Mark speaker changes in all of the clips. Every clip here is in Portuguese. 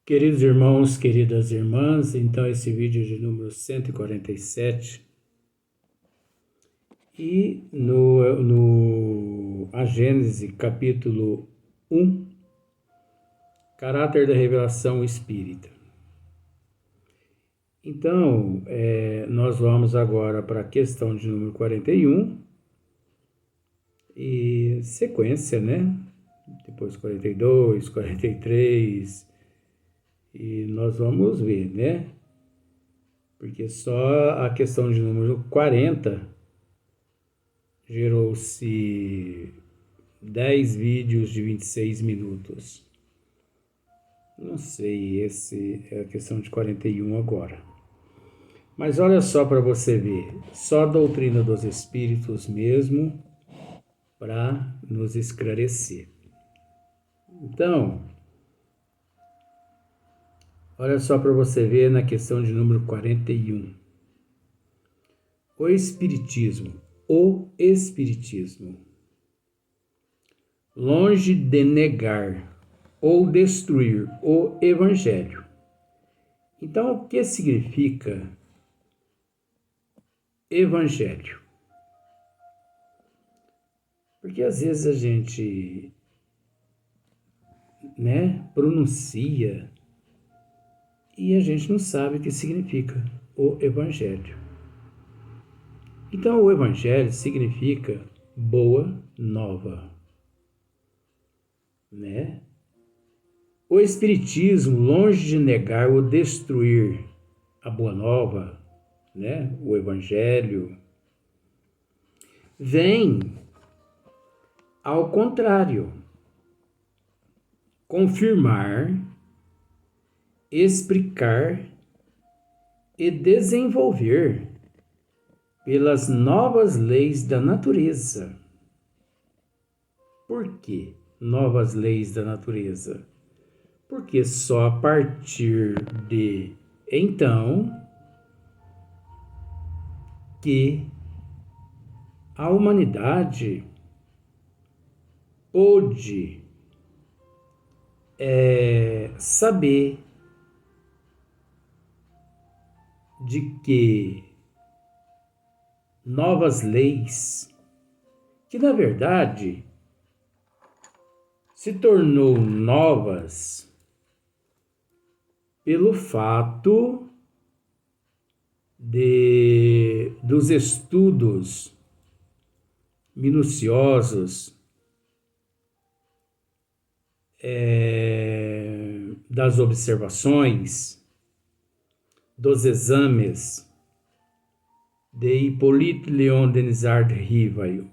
Speaker 1: Queridos irmãos, queridas irmãs, então esse vídeo é de número 147 e a Gênese capítulo 1, caráter da revelação espírita. Então, nós vamos agora para a questão de número 41 e sequência, né? Depois 42, 43 e nós vamos ver, né? Porque só a questão de número 40 gerou-se 10 vídeos de 26 minutos. Não sei, esse é a questão de 41 agora. Mas olha só para você ver, só a doutrina dos espíritos mesmo para nos esclarecer. Então, olha só para você ver na questão de número 41. O Espiritismo, longe de negar ou destruir o Evangelho. Então, o que significa Evangelho? Porque às vezes a gente, pronuncia e a gente não sabe o que significa o Evangelho. Então, o Evangelho significa boa nova, né? O Espiritismo, longe de negar ou destruir a boa nova, né? O Evangelho, vem ao contrário, confirmar, explicar e desenvolver pelas novas leis da natureza. Por que novas leis da natureza? Porque só a partir de então que a humanidade pôde saber de que novas leis, que na verdade se tornou novas pelo fato dos estudos minuciosos das observações, dos exames de Hippolyte Léon Denisard Rivail.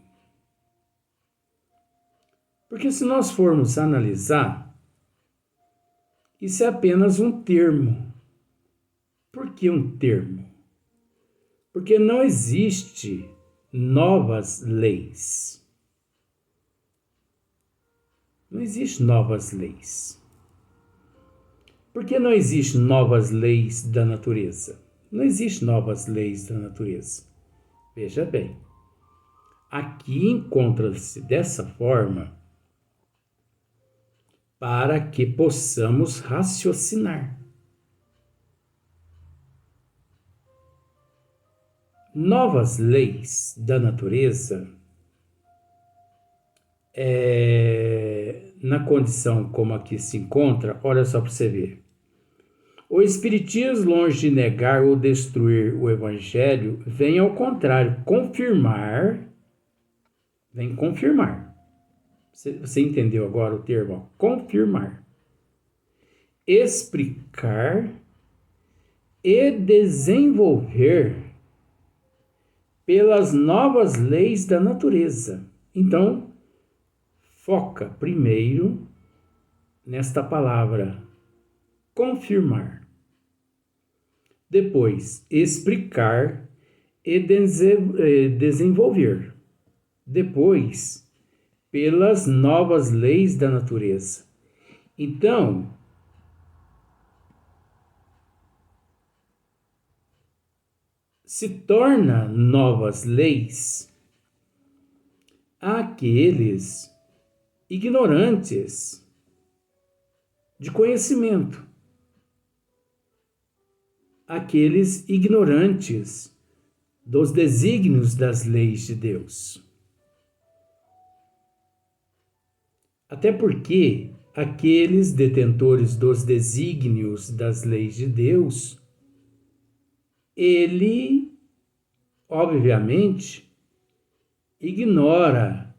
Speaker 1: Porque se nós formos analisar, isso é apenas um termo. Por que um termo? Porque não existe novas leis. Não existe novas leis. Por que não existem novas leis da natureza? Não existem novas leis da natureza. Veja bem, aqui encontra-se dessa forma para que possamos raciocinar. Novas leis da natureza, na condição como aqui se encontra, olha só para você ver. O Espiritismo, longe de negar ou destruir o Evangelho, vem ao contrário, confirmar. Você entendeu agora o termo? Confirmar. Explicar e desenvolver pelas novas leis da natureza. Então, foca primeiro nesta palavra, confirmar. Depois, explicar e desenvolver. Depois, pelas novas leis da natureza. Então, se torna novas leis aqueles ignorantes de conhecimento. aqueles ignorantes dos desígnios das leis de Deus. Até porque aqueles detentores dos desígnios das leis de Deus, ele, obviamente, ignora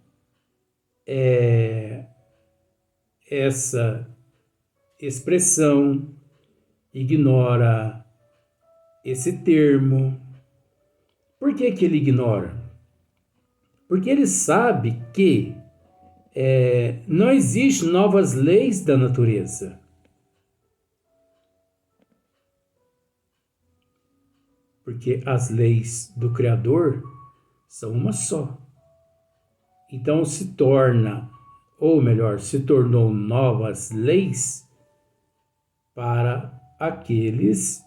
Speaker 1: essa expressão, ignora esse termo. Por que que ele ignora? Porque ele sabe que não existem novas leis da natureza. Porque as leis do Criador são uma só. Então se tornou novas leis para aqueles,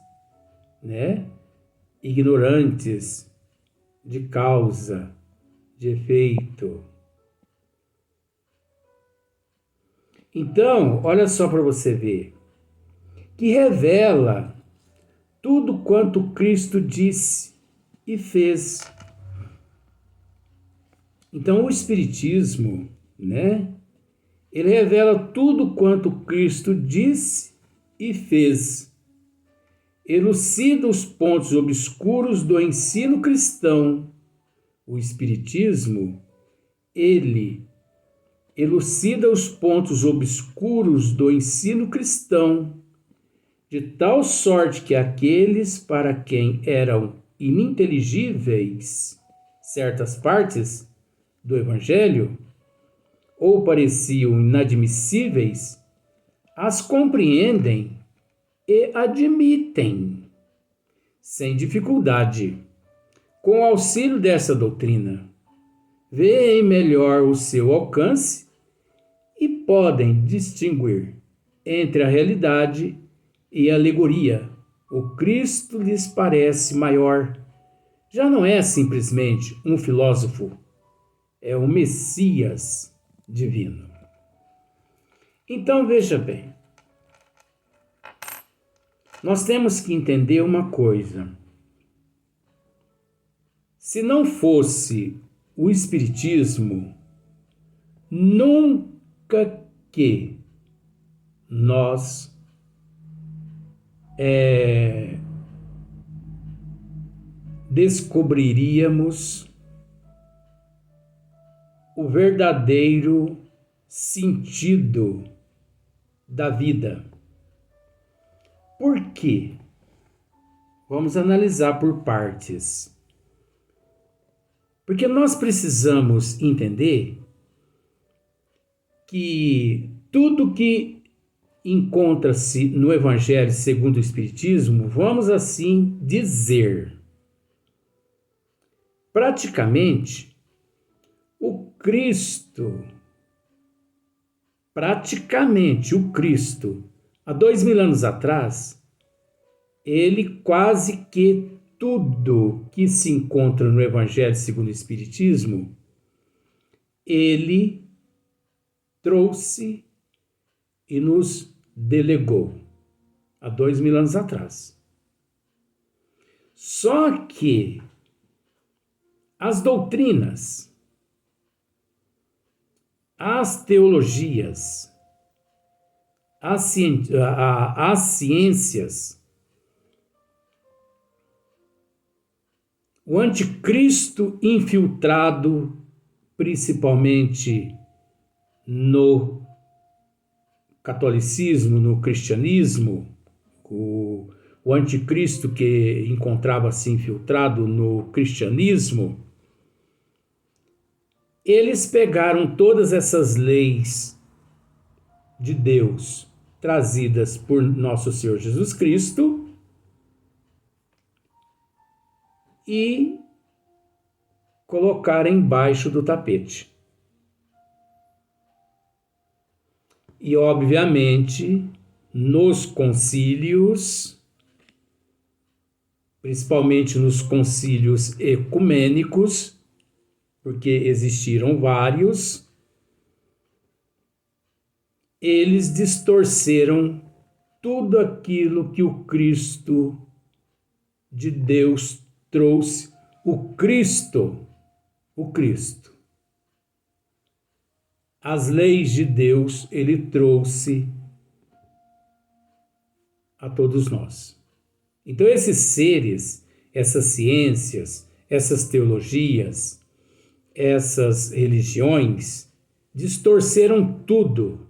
Speaker 1: ignorantes de causa, de efeito. Então, olha só para você ver, que revela tudo quanto Cristo disse e fez. Então, o Espiritismo, ele revela tudo quanto Cristo disse e fez. Elucida os pontos obscuros do ensino cristão. O Espiritismo, ele elucida os pontos obscuros do ensino cristão, de tal sorte que aqueles para quem eram ininteligíveis certas partes do Evangelho, ou pareciam inadmissíveis, as compreendem e admitem, sem dificuldade, com o auxílio dessa doutrina. Veem melhor o seu alcance e podem distinguir entre a realidade e a alegoria. O Cristo lhes parece maior. Já não é simplesmente um filósofo, é o Messias divino. Então veja bem, nós temos que entender uma coisa. Se não fosse o Espiritismo, nunca que nós descobriríamos o verdadeiro sentido da vida. Por quê? Vamos analisar por partes. Porque nós precisamos entender que tudo que encontra-se no Evangelho segundo o Espiritismo, vamos assim dizer, praticamente o Cristo, há 2000 anos atrás, ele quase que tudo que se encontra no Evangelho segundo o Espiritismo, ele trouxe e nos delegou há 2000 anos atrás. Só que as doutrinas, as teologias, as ciências, o anticristo infiltrado, principalmente no catolicismo, no cristianismo, o anticristo que encontrava-se infiltrado no cristianismo, eles pegaram todas essas leis de Deus trazidas por nosso Senhor Jesus Cristo e colocaram embaixo do tapete. E, obviamente, nos concílios, principalmente nos concílios ecumênicos, porque existiram vários, eles distorceram tudo aquilo que o Cristo de Deus trouxe o Cristo. As leis de Deus ele trouxe a todos nós. Então esses seres, essas ciências, essas teologias, essas religiões distorceram tudo,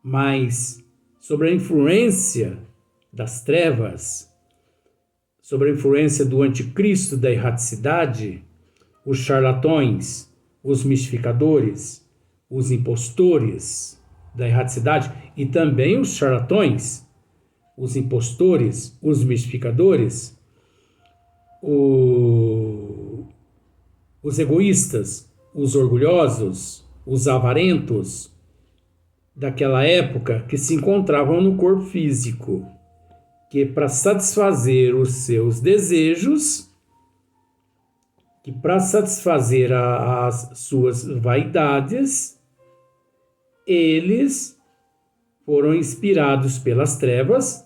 Speaker 1: mas sobre a influência das trevas, sobre a influência do anticristo, da erraticidade, os charlatões, os mistificadores, os impostores da erraticidade e também os charlatões, os impostores, os mistificadores, os egoístas, os orgulhosos, os avarentos daquela época que se encontravam no corpo físico, que para satisfazer os seus desejos, que para satisfazer as suas vaidades, eles foram inspirados pelas trevas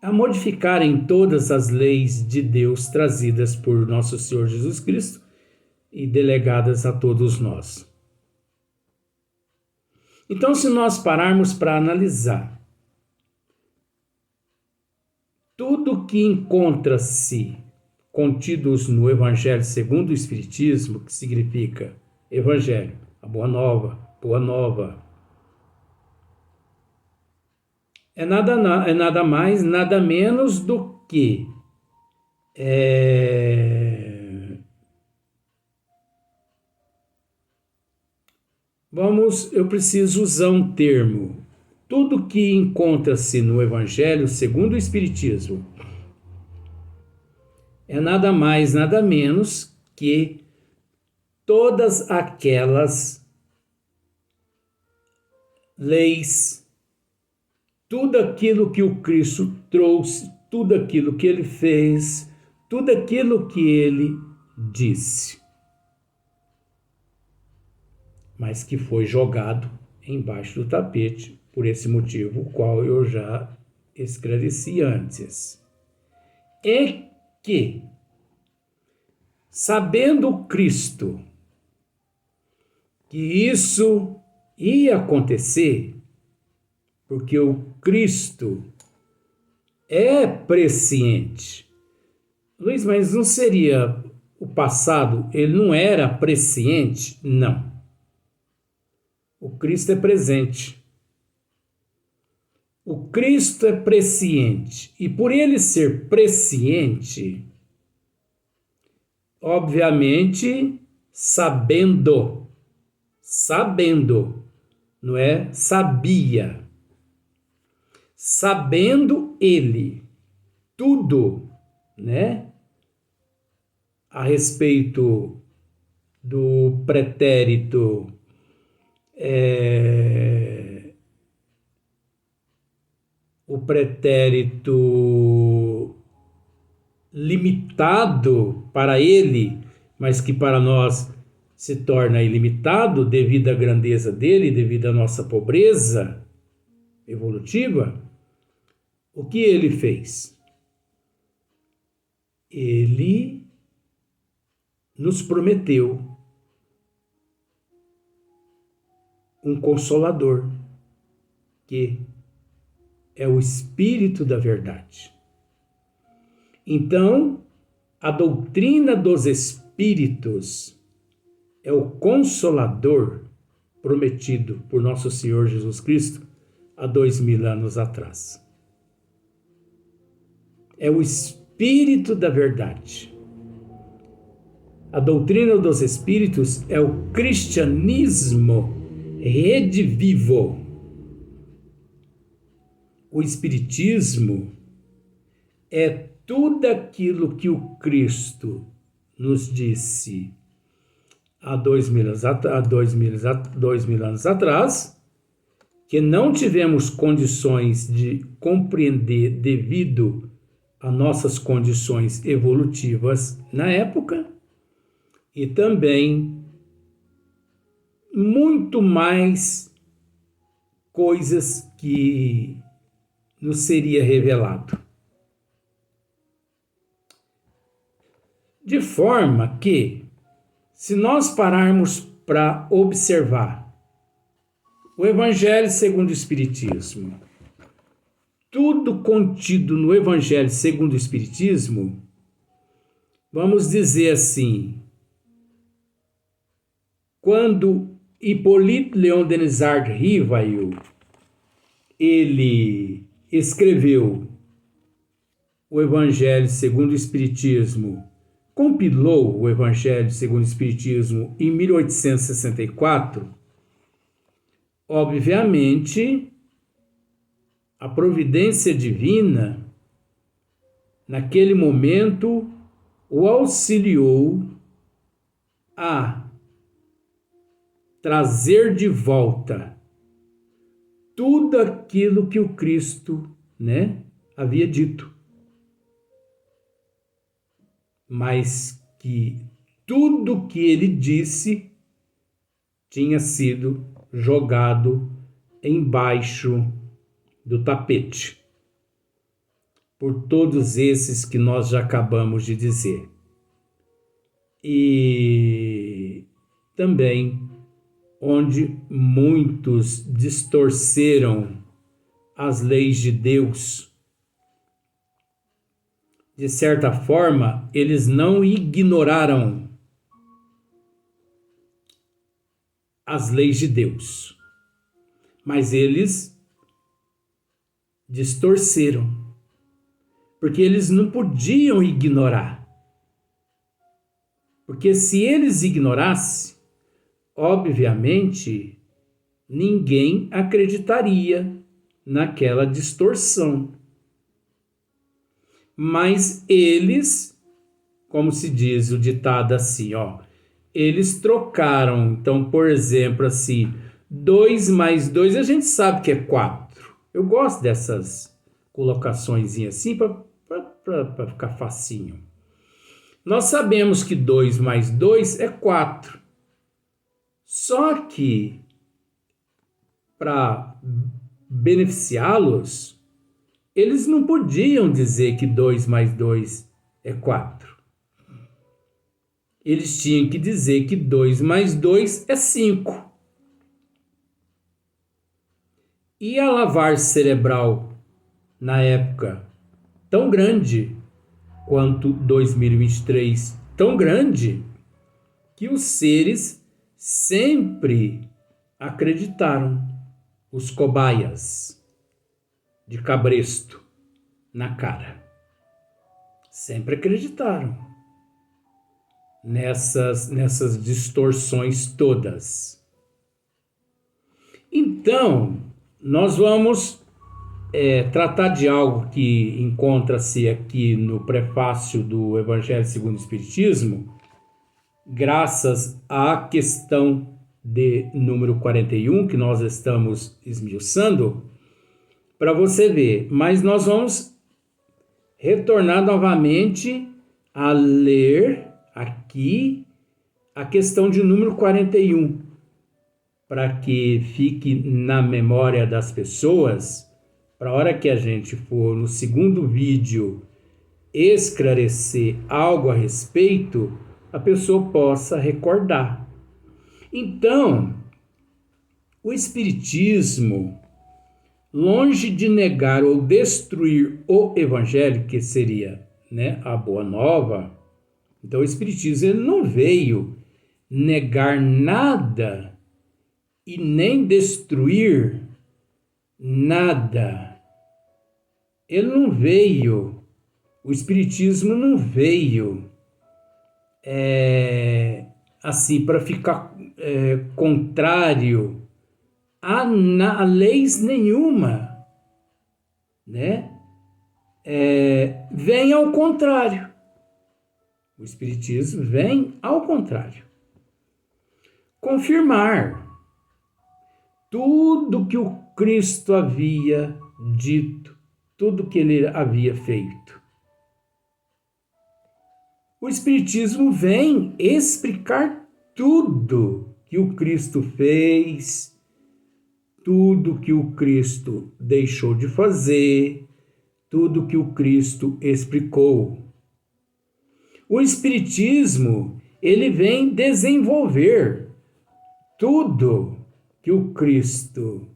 Speaker 1: a modificarem todas as leis de Deus trazidas por nosso Senhor Jesus Cristo e delegadas a todos nós. Então, se nós pararmos para analisar tudo que encontra-se contidos no Evangelho segundo o Espiritismo, que significa Evangelho, a Boa Nova, é nada mais, nada menos do que eu preciso usar um termo. Tudo que encontra-se no Evangelho segundo o Espiritismo é nada mais, nada menos que todas aquelas leis, tudo aquilo que o Cristo trouxe, tudo aquilo que ele fez, tudo aquilo que ele disse, mas que foi jogado embaixo do tapete, por esse motivo, o qual eu já esclareci antes. E que, sabendo Cristo que isso ia acontecer, porque o Cristo é presciente. Luiz, mas não seria o passado? Ele não era presciente? Não. O Cristo é presente. O Cristo é presciente. E por ele ser presciente, obviamente, sabendo, não é sabia. Sabendo ele tudo, né, a respeito do pretérito o pretérito limitado para ele, mas que para nós se torna ilimitado devido à grandeza dele, devido à nossa pobreza evolutiva. O que ele fez? Ele nos prometeu um Consolador, que é o Espírito da Verdade. Então, a doutrina dos Espíritos é o Consolador prometido por nosso Senhor Jesus Cristo há 2000 anos atrás. É o Espírito da Verdade. A doutrina dos Espíritos é o cristianismo redivivo. O Espiritismo é tudo aquilo que o Cristo nos disse há 2000 anos atrás, que não tivemos condições de compreender devido a nossas condições evolutivas na época, e também muito mais coisas que nos seria revelado. De forma que, se nós pararmos para observar o Evangelho segundo o Espiritismo, tudo contido no Evangelho segundo o Espiritismo, vamos dizer assim, quando Hippolyte Léon Denisard Rivail, ele escreveu o Evangelho segundo o Espiritismo, compilou o Evangelho segundo o Espiritismo em 1864, obviamente, a providência divina, naquele momento, o auxiliou a trazer de volta tudo aquilo que o Cristo, havia dito. Mas que tudo que ele disse tinha sido jogado embaixo do tapete, por todos esses que nós já acabamos de dizer. E também onde muitos distorceram as leis de Deus. De certa forma, eles não ignoraram as leis de Deus, mas eles distorceram, porque eles não podiam ignorar. Porque se eles ignorassem, obviamente, ninguém acreditaria naquela distorção. Mas eles, como se diz o ditado assim, eles trocaram. Então, por exemplo, assim, 2 mais 2 a gente sabe que é 4. Eu gosto dessas colocações assim para ficar facinho. Nós sabemos que 2 mais 2 é 4. Só que, para beneficiá-los, eles não podiam dizer que 2 mais 2 é 4. Eles tinham que dizer que 2 mais 2 é 5. E a lavagem cerebral, na época, tão grande quanto 2023, tão grande, que os seres sempre acreditaram, os cobaias de cabresto na cara. Sempre acreditaram nessas distorções todas. Então, nós vamos tratar de algo que encontra-se aqui no prefácio do Evangelho segundo o Espiritismo, graças à questão de número 41, que nós estamos esmiuçando, para você ver. Mas nós vamos retornar novamente a ler aqui a questão de número 41, para que fique na memória das pessoas, para a hora que a gente for no segundo vídeo esclarecer algo a respeito, a pessoa possa recordar. Então, o Espiritismo, longe de negar ou destruir o Evangelho, que seria a Boa Nova, então o Espiritismo ele não veio negar nada e nem destruir nada. Ele não veio, o Espiritismo não veio assim para ficar contrário a leis nenhuma, vem ao contrário. O Espiritismo vem ao contrário. Confirmar tudo que o Cristo havia dito, tudo que ele havia feito. O Espiritismo vem explicar tudo que o Cristo fez, tudo que o Cristo deixou de fazer, tudo que o Cristo explicou. O Espiritismo, ele vem desenvolver tudo que o Cristo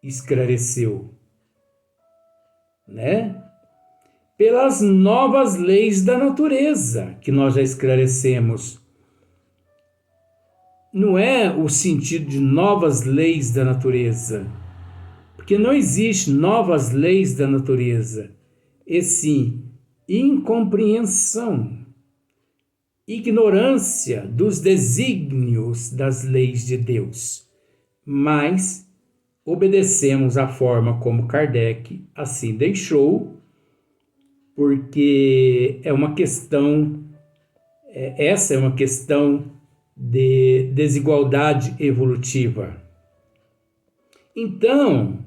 Speaker 1: esclareceu, né? Pelas novas leis da natureza, que nós já esclarecemos. Não é o sentido de novas leis da natureza, porque não existe novas leis da natureza, e sim incompreensão, ignorância dos desígnios das leis de Deus, mas obedecemos à forma como Kardec assim deixou, porque essa é uma questão de desigualdade evolutiva. Então,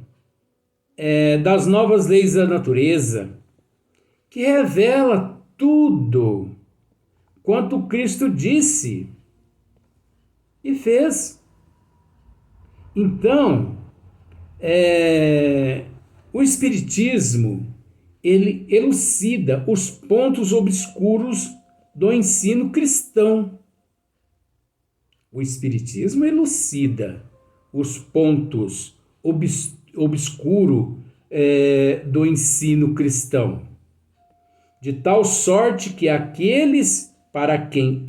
Speaker 1: das novas leis da natureza, que revela tudo quanto Cristo disse e fez. Então, o Espiritismo, ele elucida os pontos obscuros do ensino cristão. O Espiritismo elucida os pontos obscuros do ensino cristão, de tal sorte que aqueles para quem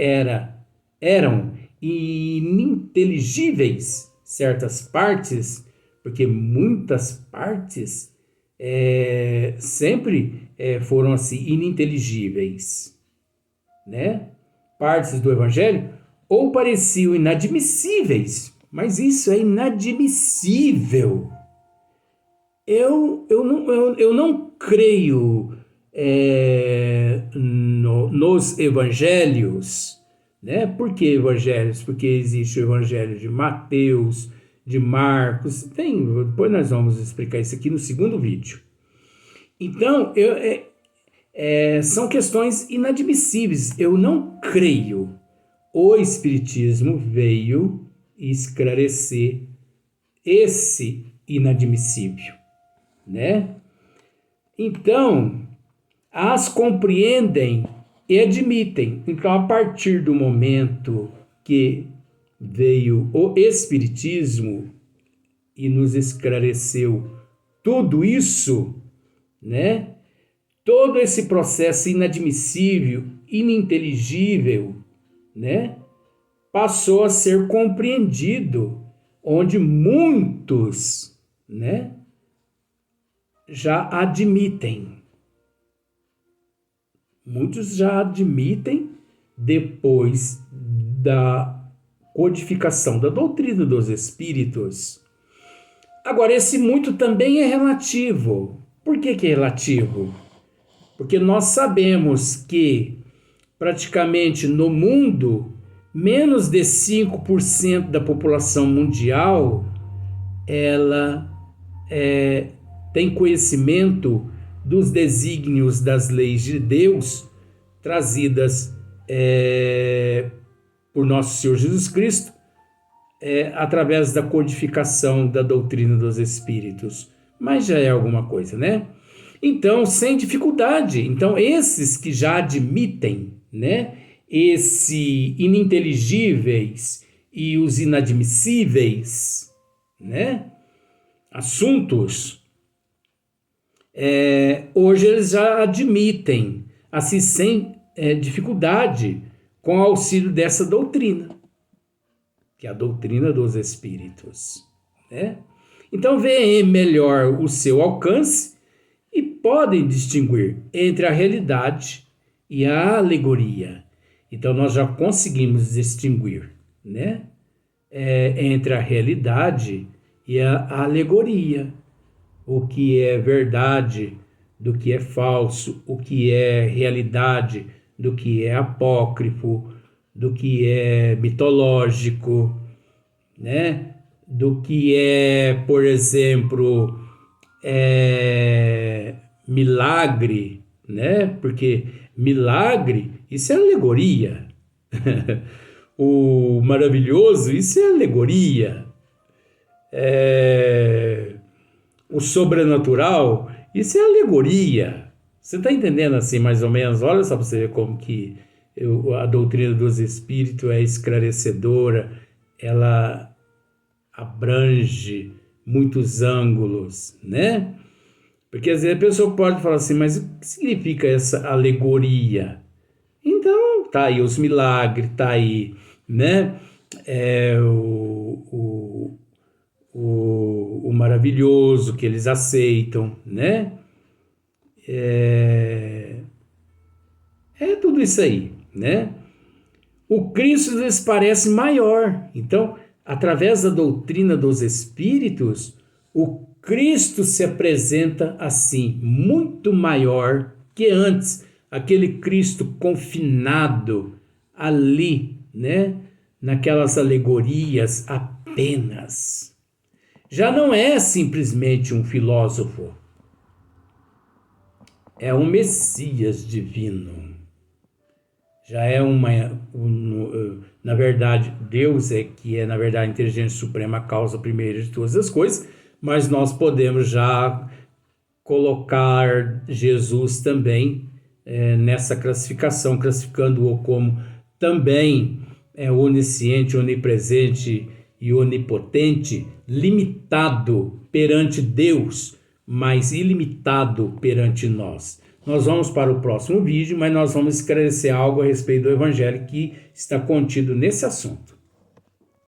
Speaker 1: eram ininteligíveis certas partes, porque muitas partes sempre foram assim ininteligíveis, né? Partes do Evangelho ou pareciam inadmissíveis, mas isso é inadmissível. Eu não creio nos evangelhos, né? Por que evangelhos? Porque existe o evangelho de Mateus, de Marcos, depois nós vamos explicar isso aqui no segundo vídeo. Então, são questões inadmissíveis, eu não creio. O Espiritismo veio esclarecer esse inadmissível, né? Então, as compreendem e admitem. Então, a partir do momento que veio o Espiritismo e nos esclareceu tudo isso, né? Todo esse processo inadmissível, ininteligível, né? Passou a ser compreendido, onde muitos, né? Já admitem. Muitos já admitem depois da codificação da doutrina dos espíritos. Agora, esse muito também é relativo. Por que é relativo? Porque nós sabemos que praticamente no mundo, menos de 5% da população mundial, ela tem conhecimento dos desígnios das leis de Deus trazidas por nosso Senhor Jesus Cristo através da codificação da doutrina dos espíritos. Mas já é alguma coisa, né? Então, sem dificuldade. Então, esses que já admitem, né, esse ininteligíveis e os inadmissíveis, né, assuntos, hoje eles já admitem, assim, sem dificuldade, com o auxílio dessa doutrina, que é a doutrina dos espíritos, né? Então, veem melhor o seu alcance e podem distinguir entre a realidade e a alegoria. Então, nós já conseguimos distinguir, né, entre a realidade e a alegoria. O que é verdade do que é falso, o que é realidade do que é apócrifo, do que é mitológico, né? Do que é, por exemplo, milagre, né? Porque milagre, isso é alegoria. O maravilhoso, isso é alegoria. O sobrenatural, isso é alegoria, Você está entendendo assim, mais ou menos? Olha só para você ver como que a doutrina dos espíritos é esclarecedora, ela abrange muitos ângulos, né? Porque às vezes a pessoa pode falar assim, mas o que significa essa alegoria? Então, tá aí os milagres, tá aí, né? O maravilhoso que eles aceitam, né? É tudo isso aí, né? O Cristo lhes parece maior. Então, através da doutrina dos espíritos, o Cristo se apresenta assim, muito maior que antes, aquele Cristo confinado ali, né? Naquelas alegorias apenas. Já não é simplesmente um filósofo, é um Messias divino. Já é na verdade, Deus é que é, na verdade, a inteligência suprema, a causa primeira de todas as coisas, mas nós podemos já colocar Jesus também nessa classificação, classificando-o como também onisciente, onipresente e onipotente, limitado perante Deus, mas ilimitado perante nós. Nós vamos para o próximo vídeo, mas nós vamos esclarecer algo a respeito do Evangelho que está contido nesse assunto.